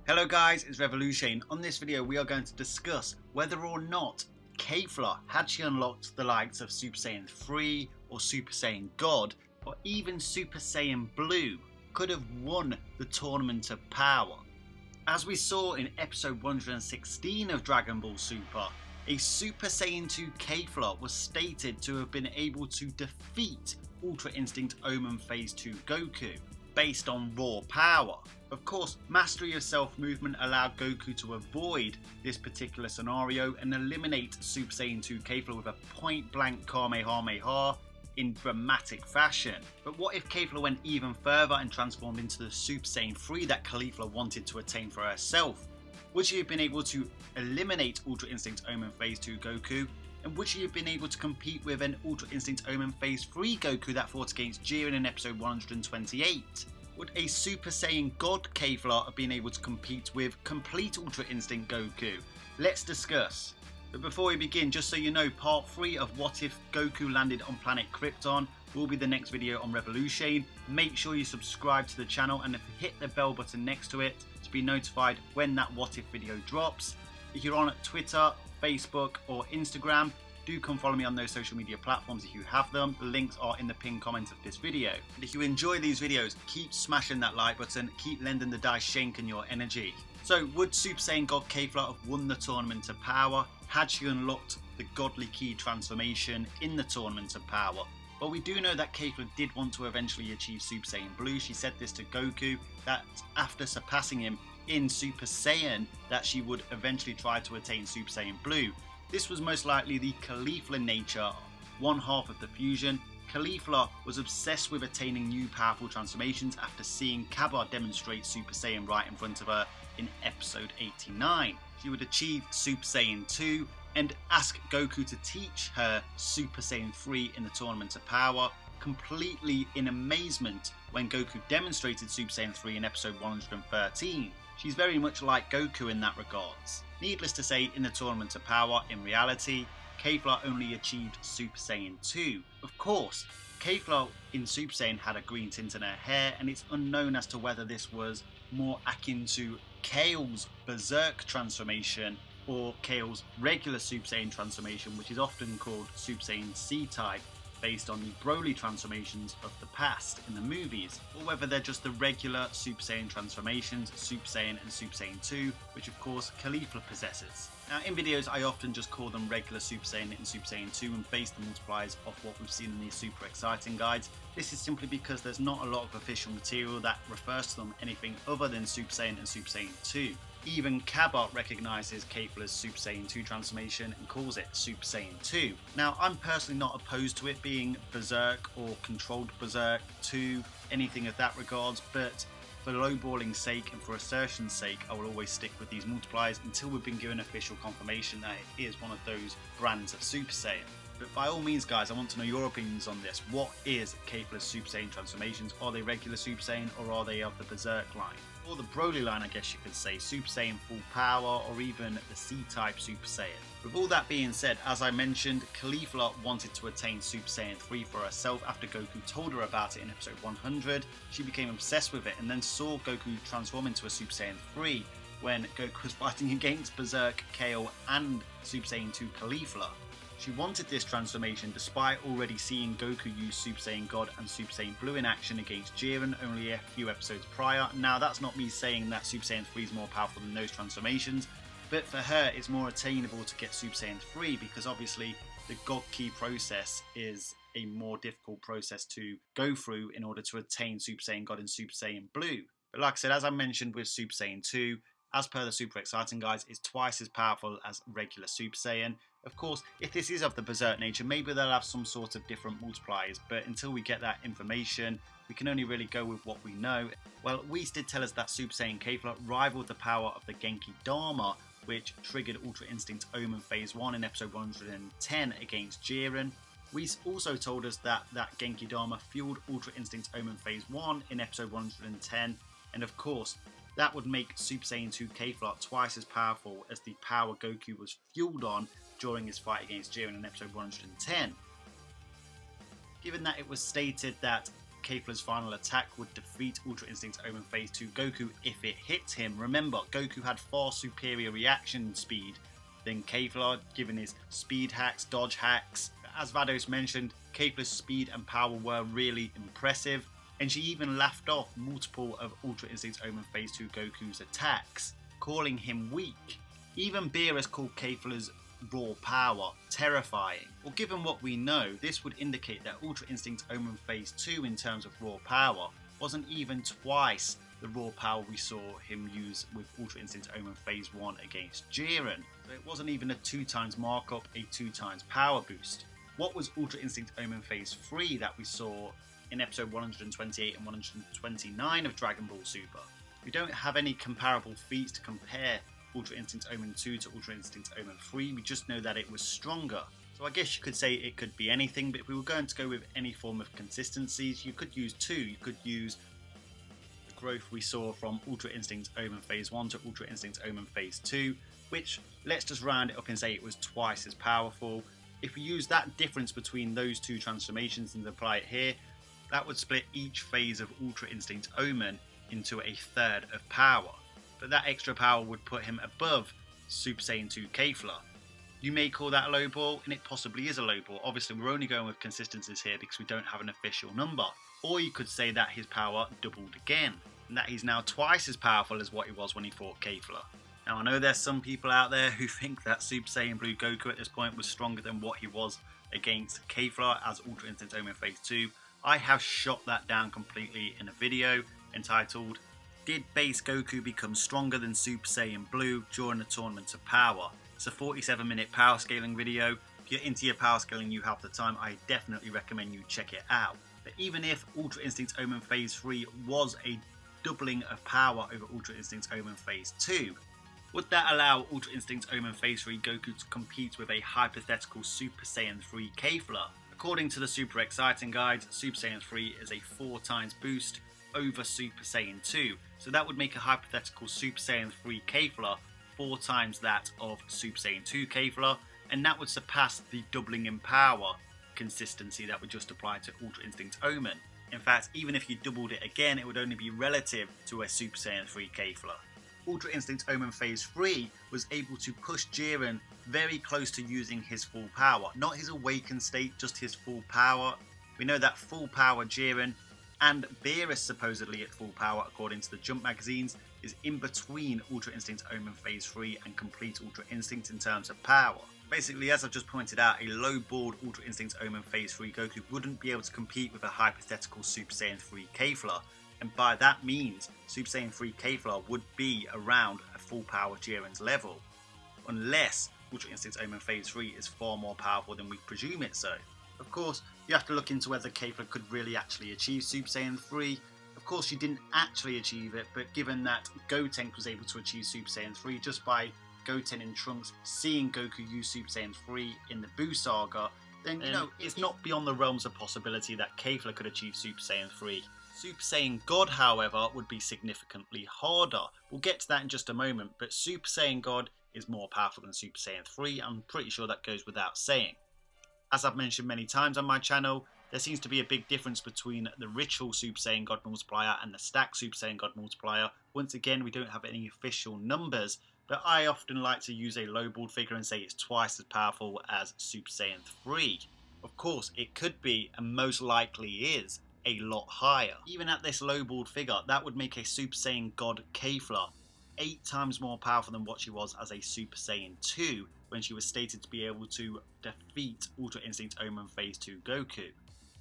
Hello guys, it's Revolution. On this video we are going to discuss whether or not Kefla, had she unlocked the likes of Super Saiyan 3 or Super Saiyan God or even Super Saiyan Blue, could have won the Tournament of Power. As we saw in episode 116 of Dragon Ball Super, a Super Saiyan 2 Kefla was stated to have been able to defeat Ultra Instinct Omen Phase 2 Goku based on raw power. Of course, mastery of self-movement allowed Goku to avoid this particular scenario and eliminate Super Saiyan 2 Kefla with a point-blank Kamehameha in dramatic fashion. But what if Kefla went even further and transformed into the Super Saiyan 3 that Kefla wanted to attain for herself? Would she have been able to eliminate Ultra Instinct Omen Phase 2 Goku? And would she have been able to compete with an Ultra Instinct Omen Phase 3 Goku that fought against Jiren in episode 128? Would a Super Saiyan God Kefla have been able to compete with complete Ultra Instinct Goku? Let's discuss. But before we begin, just so you know, part 3 of What If Goku Landed on Planet Krypton will be the next video on Revolution. Make sure you subscribe to the channel and hit the bell button next to it to be notified when that What If video drops. If you're on Twitter, Facebook or Instagram, do come follow me on those social media platforms if you have them. The links are in the pinned comment of this video. And if you enjoy these videos, keep smashing that like button, keep lending the dice Schenken your energy. So would Super Saiyan God Kefla have won the Tournament of Power had she unlocked the Godly Key transformation in the Tournament of Power? Well, we do know that Kefla did want to eventually achieve Super Saiyan Blue. She said this to Goku, that after surpassing him in Super Saiyan, that she would eventually try to attain Super Saiyan Blue. This was most likely the Kefla nature, one half of the fusion. Kefla was obsessed with attaining new powerful transformations after seeing Cabba demonstrate Super Saiyan right in front of her in episode 89. She would achieve Super Saiyan 2 and ask Goku to teach her Super Saiyan 3 in the Tournament of Power, completely in amazement when Goku demonstrated Super Saiyan 3 in episode 113. She's very much like Goku in that regards. Needless to say, in the Tournament of Power, in reality, Kefla only achieved Super Saiyan 2. Of course, Kefla in Super Saiyan had a green tint in her hair, and it's unknown as to whether this was more akin to Kale's Berserk transformation or Kale's regular Super Saiyan transformation, which is often called Super Saiyan C-type, based on the Broly transformations of the past in the movies, or whether they're just the regular Super Saiyan transformations, Super Saiyan and Super Saiyan 2, which of course Kefla possesses. Now in videos I often just call them regular Super Saiyan and Super Saiyan 2 and base the multipliers off what we've seen in these super exciting guides. This is simply because there's not a lot of official material that refers to them anything other than Super Saiyan and Super Saiyan 2. Even Cabba recognises Kefla's Super Saiyan 2 transformation and calls it Super Saiyan 2. Now, I'm personally not opposed to it being Berserk or Controlled Berserk 2, anything of that regards, but for lowballing sake and for assertion's sake, I will always stick with these multipliers until we've been given official confirmation that it is one of those brands of Super Saiyan. But by all means guys, I want to know your opinions on this. What is Kefla's Super Saiyan transformations? Are they regular Super Saiyan or are they of the Berserk line? Or the Broly line, I guess you could say, Super Saiyan Full Power or even the C-type Super Saiyan. With all that being said, as I mentioned, Kefla wanted to attain Super Saiyan 3 for herself after Goku told her about it in episode 100. She became obsessed with it and then saw Goku transform into a Super Saiyan 3 when Goku was fighting against Berserk, Kale and Super Saiyan 2 Kefla. She wanted this transformation despite already seeing Goku use Super Saiyan God and Super Saiyan Blue in action against Jiren only a few episodes prior. Now that's not me saying that Super Saiyan 3 is more powerful than those transformations, but for her it's more attainable to get Super Saiyan 3 because obviously the God Key process is a more difficult process to go through in order to attain Super Saiyan God and Super Saiyan Blue. But like I said, as I mentioned with Super Saiyan 2, as per the Super Exciting guys, it's twice as powerful as regular Super Saiyan. Of course, if this is of the Berserk nature, maybe they'll have some sort of different multipliers, but until we get that information, we can only really go with what we know. Well, Whis did tell us that Super Saiyan Kefla rivaled the power of the Genki Dharma, which triggered Ultra Instinct Omen Phase 1 in episode 110 against Jiren. Whis also told us that Genki Dharma fueled Ultra Instinct Omen Phase 1 in episode 110, and of course, that would make Super Saiyan 2 Kefla twice as powerful as the power Goku was fueled on during his fight against Jiren in episode 110. Given that it was stated that Kefla's final attack would defeat Ultra Instinct Omen Phase 2 Goku if it hit him. Remember, Goku had far superior reaction speed than Kefla, given his speed hacks, dodge hacks. As Vados mentioned, Kefla's speed and power were really impressive, and she even laughed off multiple of Ultra Instinct Omen Phase 2 Goku's attacks, calling him weak. Even Beerus called Kefla's raw power terrifying. Well, given what we know, this would indicate that Ultra Instinct Omen Phase 2 in terms of raw power wasn't even twice the raw power we saw him use with Ultra Instinct Omen Phase 1 against Jiren. So it wasn't even a 2x markup, a 2x power boost. What was Ultra Instinct Omen Phase 3 that we saw in episode 128 and 129 of Dragon Ball Super? We don't have any comparable feats to compare Ultra Instinct Omen 2 to Ultra Instinct Omen 3, we just know that it was stronger. So I guess you could say it could be anything, but if we were going to go with any form of consistencies, you could use two. You could use the growth we saw from Ultra Instinct Omen Phase 1 to Ultra Instinct Omen Phase 2, which, let's just round it up and say it was twice as powerful. If we use that difference between those two transformations and apply it here, that would split each phase of Ultra Instinct Omen into a third of power. But that extra power would put him above Super Saiyan 2 Kefla. You may call that a low ball, and it possibly is a low ball. Obviously, we're only going with consistencies here because we don't have an official number. Or you could say that his power doubled again, and that he's now twice as powerful as what he was when he fought Kefla. Now, I know there's some people out there who think that Super Saiyan Blue Goku at this point was stronger than what he was against Kefla as Ultra Instinct Omen Phase 2. I have shot that down completely in a video entitled "Did Base Goku Become Stronger Than Super Saiyan Blue During the Tournament of Power?" It's a 47-minute power scaling video. If you're into your power scaling, you have the time, I definitely recommend you check it out. But even if Ultra Instinct Omen Phase 3 was a doubling of power over Ultra Instinct Omen Phase 2, would that allow Ultra Instinct Omen Phase 3 Goku to compete with a hypothetical Super Saiyan 3 Kefla? According to the Super Exciting Guide, Super Saiyan 3 is a 4x boost over Super Saiyan 2, so that would make a hypothetical Super Saiyan 3 Kefla 4 times that of Super Saiyan 2 Kefla, and that would surpass the doubling in power consistency that would just apply to Ultra Instinct Omen. In fact, even if you doubled it again, it would only be relative to a Super Saiyan 3 Kefla. Ultra Instinct Omen Phase 3 was able to push Jiren very close to using his full power. Not his awakened state, just his full power. We know that full power Jiren and Beerus supposedly at full power according to the Jump magazines is in between Ultra Instinct Omen Phase 3 and Complete Ultra Instinct in terms of power. Basically, as I've just pointed out, a low-balled Ultra Instinct Omen Phase 3 Goku wouldn't be able to compete with a hypothetical Super Saiyan 3 Kefla, and by that means, Super Saiyan 3 Kefla would be around a full power Jiren's level, unless Ultra Instinct Omen Phase 3 is far more powerful than we presume it so. Of course, you have to look into whether Kefla could really actually achieve Super Saiyan 3. Of course, she didn't actually achieve it, but given that Gotenks was able to achieve Super Saiyan 3 just by Goten and Trunks seeing Goku use Super Saiyan 3 in the Buu Saga, then, you know, it's not beyond the realms of possibility that Kefla could achieve Super Saiyan 3. Super Saiyan God, however, would be significantly harder. We'll get to that in just a moment, but Super Saiyan God is more powerful than Super Saiyan 3. I'm pretty sure that goes without saying. As I've mentioned many times on my channel, there seems to be a big difference between the Ritual Super Saiyan God multiplier and the Stack Super Saiyan God multiplier. Once again, we don't have any official numbers, but I often like to use a lowballed figure and say it's twice as powerful as Super Saiyan 3. Of course, it could be, and most likely is, a lot higher. Even at this lowballed figure, that would make a Super Saiyan God Kefla 8 times more powerful than what she was as a Super Saiyan 2 when she was stated to be able to defeat Ultra Instinct Omen Phase 2 Goku.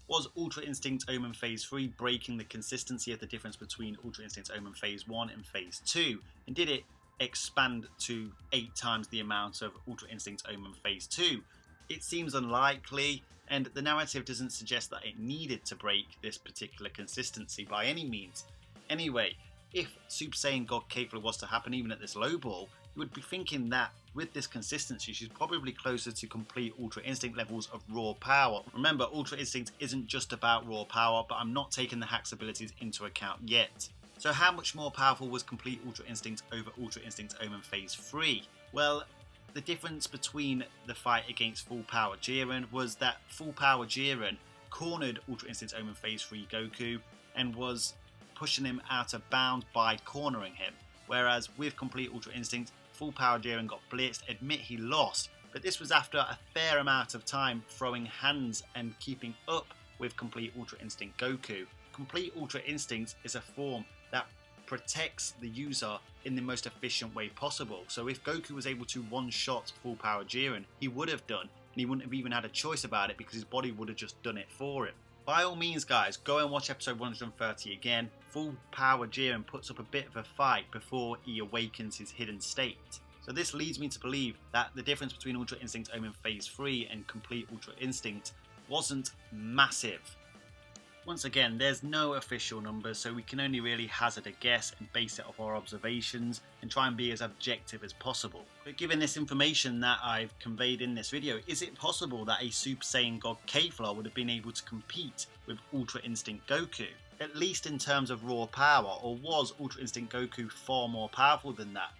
Was Ultra Instinct Omen Phase 3 breaking the consistency of the difference between Ultra Instinct Omen Phase 1 and Phase 2? And did it expand to 8 times the amount of Ultra Instinct Omen Phase 2? It seems unlikely, and the narrative doesn't suggest that it needed to break this particular consistency by any means. Anyway, if Super Saiyan God Kefla was to happen even at this low ball, you would be thinking that with this consistency she's probably closer to complete Ultra Instinct levels of raw power. Remember, Ultra Instinct isn't just about raw power, but I'm not taking the Hacks abilities into account yet. So how much more powerful was complete Ultra Instinct over Ultra Instinct Omen Phase 3? Well, the difference between the fight against full power Jiren was that full power Jiren cornered Ultra Instinct Omen Phase 3 Goku and was pushing him out of bounds by cornering him. Whereas with Complete Ultra Instinct, Full Power Jiren got blitzed, admit he lost, but this was after a fair amount of time throwing hands and keeping up with Complete Ultra Instinct Goku. Complete Ultra Instinct is a form that protects the user in the most efficient way possible. So if Goku was able to one-shot Full Power Jiren, he would have done, and he wouldn't have even had a choice about it because his body would have just done it for him. By all means guys, go and watch episode 130 again. Full Power Jiren puts up a bit of a fight before he awakens his hidden state. So this leads me to believe that the difference between Ultra Instinct Omen Phase 3 and Complete Ultra Instinct wasn't massive. Once again, there's no official numbers, so we can only really hazard a guess and base it off our observations and try and be as objective as possible. But given this information that I've conveyed in this video, is it possible that a Super Saiyan God Kefla would have been able to compete with Ultra Instinct Goku? At least in terms of raw power, or was Ultra Instinct Goku far more powerful than that?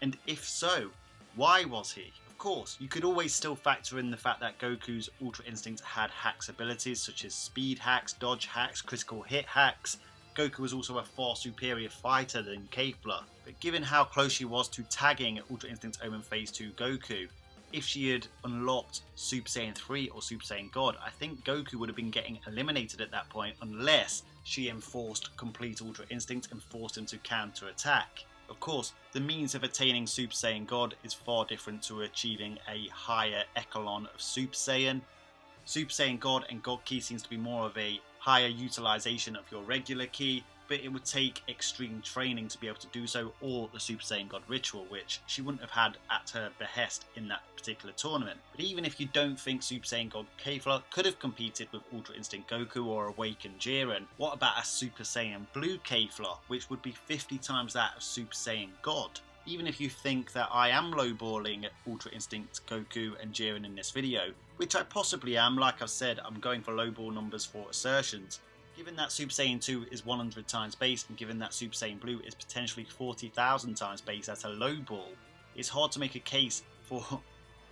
And if so, why was he? Of course, you could always still factor in the fact that Goku's Ultra Instinct had hacks abilities such as speed hacks, dodge hacks, critical hit hacks. Goku was also a far superior fighter than Kefla. But given how close she was to tagging Ultra Instinct Omen Phase 2 Goku, if she had unlocked Super Saiyan 3 or Super Saiyan God, I think Goku would have been getting eliminated at that point unless she enforced Complete Ultra Instinct and forced him to counter-attack. Of course, the means of attaining Super Saiyan God is far different to achieving a higher echelon of Super Saiyan. Super Saiyan God and God Ki seems to be more of a higher utilization of your regular Ki, but it would take extreme training to be able to do so, or the Super Saiyan God ritual, which she wouldn't have had at her behest in that particular tournament. But even if you don't think Super Saiyan God Kefla could have competed with Ultra Instinct Goku or Awakened Jiren, what about a Super Saiyan Blue Kefla, which would be 50 times that of Super Saiyan God? Even if you think that I am lowballing Ultra Instinct Goku and Jiren in this video, which I possibly am, like I've said, I'm going for lowball numbers for assertions. Given that Super Saiyan 2 is 100 times base, and given that Super Saiyan Blue is potentially 40,000 times base at a low ball, it's hard to make a case for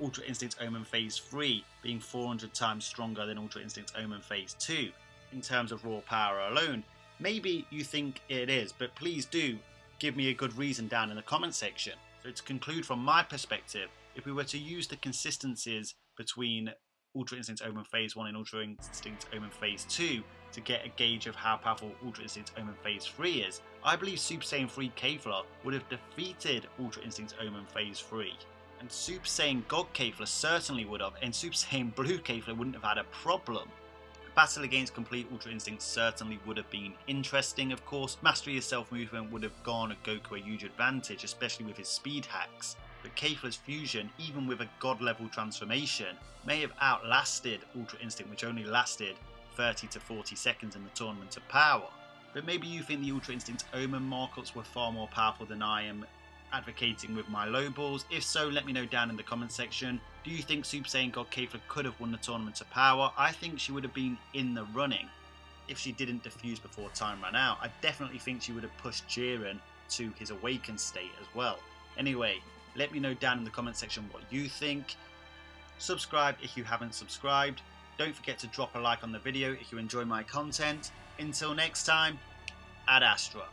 Ultra Instinct Omen Phase 3 being 400 times stronger than Ultra Instinct Omen Phase 2 in terms of raw power alone. Maybe you think it is, but please do give me a good reason down in the comment section. So to conclude from my perspective, if we were to use the consistencies between Ultra Instinct Omen Phase 1 and Ultra Instinct Omen Phase 2 to get a gauge of how powerful Ultra Instinct Omen Phase 3 is, I believe Super Saiyan 3 Kefla would have defeated Ultra Instinct Omen Phase 3. And Super Saiyan God Kefla certainly would have, and Super Saiyan Blue Kefla wouldn't have had a problem. The battle against Complete Ultra Instinct certainly would have been interesting, of course. Mastery of self-movement would have garnered Goku a huge advantage, especially with his speed hacks. But Kefla's fusion, even with a god level transformation, may have outlasted Ultra Instinct, which only lasted 30 to 40 seconds in the Tournament of Power. But maybe you think the Ultra Instinct Omen markups were far more powerful than I am advocating with my low balls. If so, let me know down in the comment section. Do you think Super Saiyan God Kefla could have won the Tournament of Power? I think she would have been in the running if she didn't defuse before time ran out. I definitely think she would have pushed Jiren to his awakened state as well. Anyway, let me know down in the comment section what you think. Subscribe if you haven't subscribed. Don't forget to drop a like on the video if you enjoy my content. Until next time, Ad Astra.